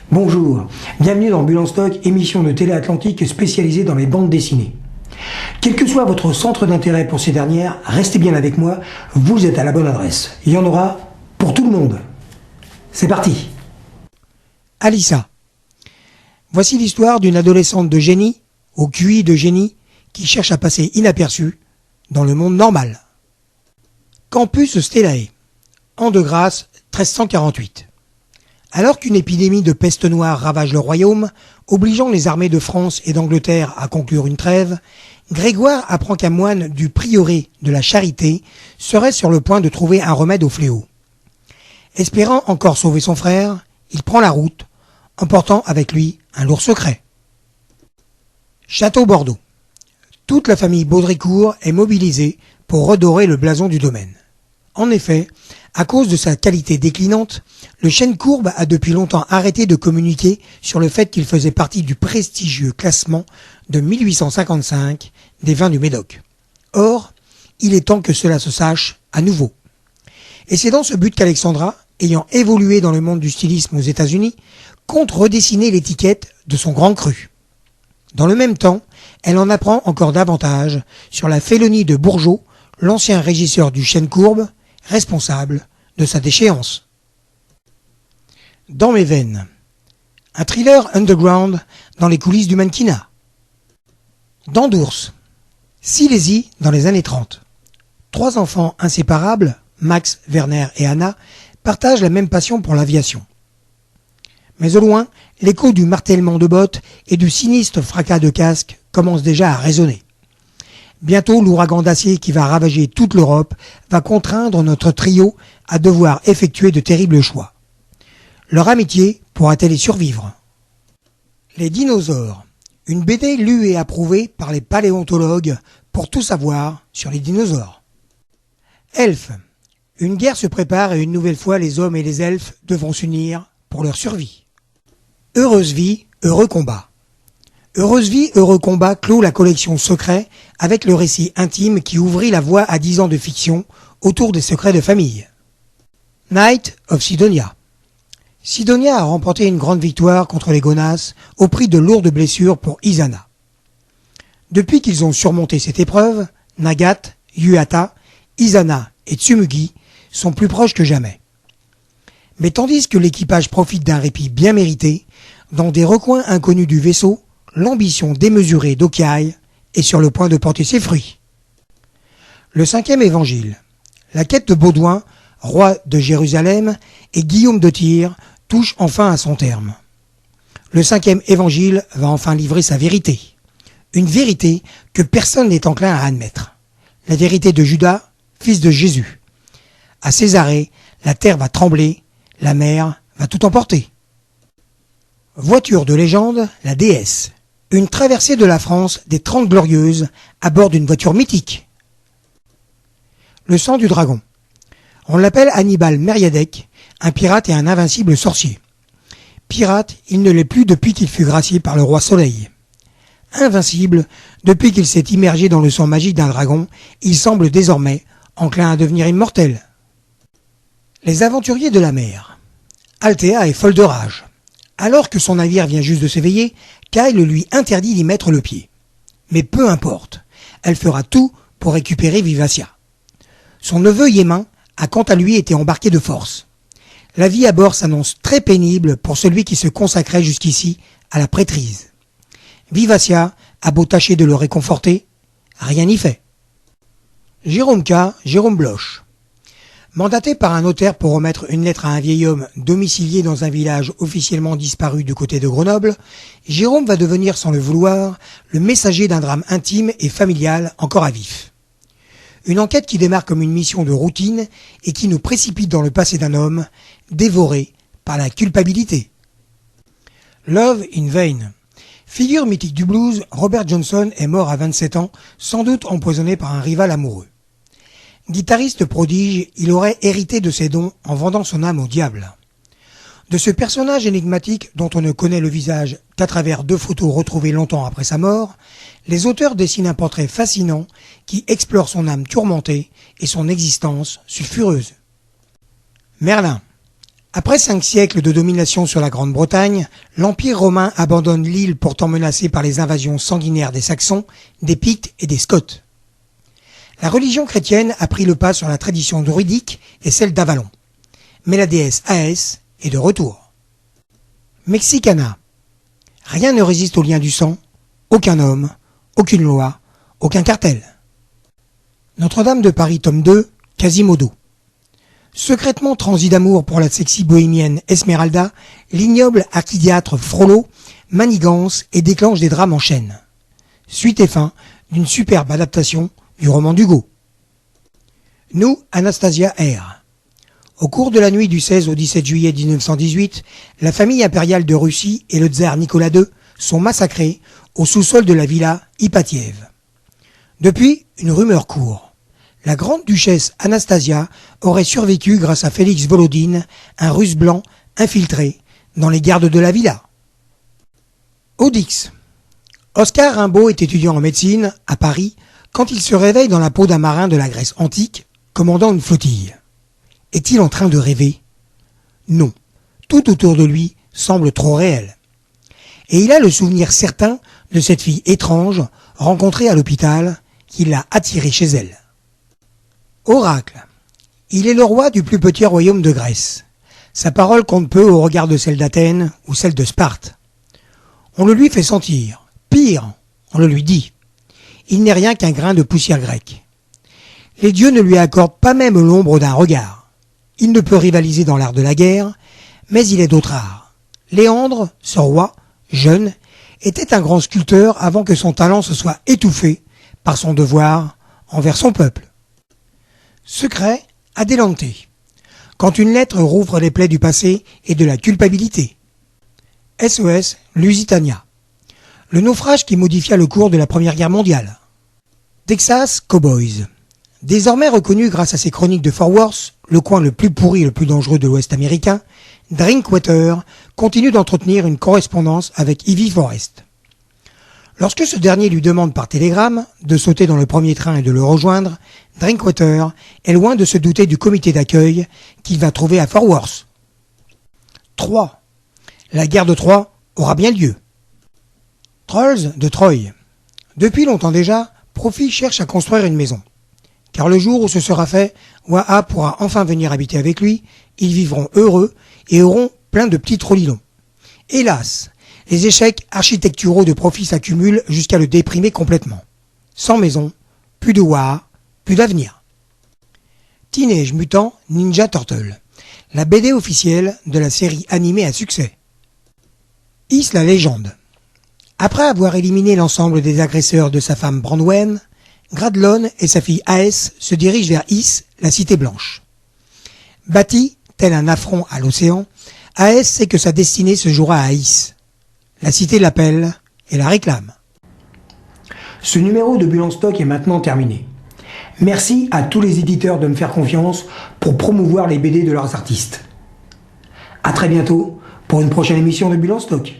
Bonjour, bienvenue dans Bulle en Stock, émission de Télé Atlantique spécialisée dans les bandes dessinées. Quel que soit votre centre d'intérêt pour ces dernières, restez bien avec moi, vous êtes à la bonne adresse. Il y en aura pour tout le monde. C'est parti. Alissa. Voici l'histoire d'une adolescente de génie, au QI de génie, qui cherche à passer inaperçue dans le monde normal. Campus Stellae, An de grâce 1348. Alors qu'une épidémie de peste noire ravage le royaume, obligeant les armées de France et d'Angleterre à conclure une trêve, Grégoire apprend qu'un moine du prieuré de la Charité serait sur le point de trouver un remède au fléau. Espérant encore sauver son frère, il prend la route, emportant avec lui un lourd secret. Château Bordeaux. Toute la famille Baudricourt est mobilisée pour redorer le blason du domaine. En effet, à cause de sa qualité déclinante, le chêne courbe a depuis longtemps arrêté de communiquer sur le fait qu'il faisait partie du prestigieux classement de 1855 des vins du Médoc. Or, il est temps que cela se sache à nouveau. Et c'est dans ce but qu'Alexandra, ayant évolué dans le monde du stylisme aux États-Unis, compte redessiner l'étiquette de son grand cru. Dans le même temps, elle en apprend encore davantage sur la félonie de Bourgeot, l'ancien régisseur du chêne courbe, responsable de sa déchéance. Dans mes veines. Un thriller underground dans les coulisses du mannequinat. Dents d'ours. Silésie dans les années 30. Trois enfants inséparables, Max, Werner et Anna, partagent la même passion pour l'aviation. Mais au loin, l'écho du martèlement de bottes et du sinistre fracas de casque commence déjà à résonner. Bientôt, l'ouragan d'acier qui va ravager toute l'Europe va contraindre notre trio à devoir effectuer de terribles choix. Leur amitié pourra-t-elle y survivre? Les dinosaures. Une BD lue et approuvée par les paléontologues pour tout savoir sur les dinosaures. Elfes. Une guerre se prépare et une nouvelle fois les hommes et les elfes devront s'unir pour leur survie. Heureuse vie, heureux combat. Heureuse vie, heureux combat clôt la collection Secrets avec le récit intime qui ouvrit la voie à 10 ans de fiction autour des secrets de famille. Knight of Sidonia. Sidonia a remporté une grande victoire contre les Gonas au prix de lourdes blessures pour Isana. Depuis qu'ils ont surmonté cette épreuve, Nagat, Yuata, Isana et Tsumugi sont plus proches que jamais. Mais tandis que l'équipage profite d'un répit bien mérité, dans des recoins inconnus du vaisseau, l'ambition démesurée d'Okai est sur le point de porter ses fruits. Le 5e évangile. La quête de Baudouin, roi de Jérusalem, et Guillaume de Tyr touche enfin à son terme. Le 5e évangile va enfin livrer sa vérité. Une vérité que personne n'est enclin à admettre. La vérité de Judas, fils de Jésus. À Césarée, la terre va trembler, la mer va tout emporter. Voiture de légende, la déesse. Une traversée de la France des 30 glorieuses à bord d'une voiture mythique. Le sang du dragon. On l'appelle Hannibal Mériadec, un pirate et un invincible sorcier. Pirate, il ne l'est plus depuis qu'il fut gracié par le roi Soleil. Invincible, depuis qu'il s'est immergé dans le sang magique d'un dragon, il semble désormais enclin à devenir immortel. Les aventuriers de la mer. Althea est folle de rage. Alors que son navire vient juste de s'éveiller, Kyle lui interdit d'y mettre le pied. Mais peu importe, elle fera tout pour récupérer Vivacia. Son neveu Yémin a quant à lui été embarqué de force. La vie à bord s'annonce très pénible pour celui qui se consacrait jusqu'ici à la prêtrise. Vivacia a beau tâcher de le réconforter, rien n'y fait. Jérôme K, Jérôme Bloch. Mandaté par un notaire pour remettre une lettre à un vieil homme domicilié dans un village officiellement disparu du côté de Grenoble, Jérôme va devenir sans le vouloir le messager d'un drame intime et familial encore à vif. Une enquête qui démarre comme une mission de routine et qui nous précipite dans le passé d'un homme dévoré par la culpabilité. Love in Vain. Figure mythique du blues, Robert Johnson est mort à 27 ans, sans doute empoisonné par un rival amoureux. Guitariste prodige, il aurait hérité de ses dons en vendant son âme au diable. De ce personnage énigmatique dont on ne connaît le visage qu'à travers 2 photos retrouvées longtemps après sa mort, les auteurs dessinent un portrait fascinant qui explore son âme tourmentée et son existence sulfureuse. Merlin. Après 5 siècles de domination sur la Grande-Bretagne, l'Empire romain abandonne l'île pourtant menacée par les invasions sanguinaires des Saxons, des Pictes et des Scots. La religion chrétienne a pris le pas sur la tradition druidique et celle d'Avalon. Mais la déesse Aès est de retour. Mexicana. Rien ne résiste au lien du sang, aucun homme, aucune loi, aucun cartel. Notre-Dame de Paris, tome 2, Quasimodo. Secrètement transi d'amour pour la sexy bohémienne Esmeralda, l'ignoble archidiacre Frollo manigance et déclenche des drames en chaîne. Suite et fin d'une superbe adaptation du roman d'Hugo. Nous, Anastasia R. Au cours de la nuit du 16 au 17 juillet 1918, la famille impériale de Russie et le tsar Nicolas II sont massacrés au sous-sol de la villa Ipatiev. Depuis, une rumeur court. La grande duchesse Anastasia aurait survécu grâce à Félix Volodine, un russe blanc infiltré dans les gardes de la villa. Odix. Oscar Rimbaud est étudiant en médecine à Paris quand il se réveille dans la peau d'un marin de la Grèce antique, commandant une flottille. Est-il en train de rêver? Non. Tout autour de lui semble trop réel. Et il a le souvenir certain de cette fille étrange rencontrée à l'hôpital qui l'a attirée chez elle. Oracle. Il est le roi du plus petit royaume de Grèce. Sa parole compte peu au regard de celle d'Athènes ou celle de Sparte. On le lui fait sentir. Pire, on le lui dit. Il n'est rien qu'un grain de poussière grecque. Les dieux ne lui accordent pas même l'ombre d'un regard. Il ne peut rivaliser dans l'art de la guerre, mais il est d'autres arts. Léandre, ce roi, jeune, était un grand sculpteur avant que son talent se soit étouffé par son devoir envers son peuple. Secret, Adelante. Quand une lettre rouvre les plaies du passé et de la culpabilité. SOS, Lusitania. Le naufrage qui modifia le cours de la Première Guerre mondiale. Texas Cowboys. Désormais reconnu grâce à ses chroniques de Fort Worth, le coin le plus pourri et le plus dangereux de l'Ouest américain, Drinkwater continue d'entretenir une correspondance avec Ivy Forrest. Lorsque ce dernier lui demande par télégramme de sauter dans le premier train et de le rejoindre, Drinkwater est loin de se douter du comité d'accueil qu'il va trouver à Fort Worth. 3. La guerre de Troie aura bien lieu. Trolls de Troy. Depuis longtemps déjà, Profi cherche à construire une maison. Car le jour où ce sera fait, Waha pourra enfin venir habiter avec lui, ils vivront heureux et auront plein de petits trollilons. Hélas, les échecs architecturaux de Profi s'accumulent jusqu'à le déprimer complètement. Sans maison, plus de Waha, plus d'avenir. Teenage Mutant Ninja Turtle, la BD officielle de la série animée à succès. Is la légende. Après avoir éliminé l'ensemble des agresseurs de sa femme Brandwen, Gradlon et sa fille Aes se dirigent vers Is, la cité blanche. Bâti, tel un affront à l'océan, Aes sait que sa destinée se jouera à Is. La cité l'appelle et la réclame. Ce numéro de Bulle en stock est maintenant terminé. Merci à tous les éditeurs de me faire confiance pour promouvoir les BD de leurs artistes. À très bientôt pour une prochaine émission de Bulle en stock.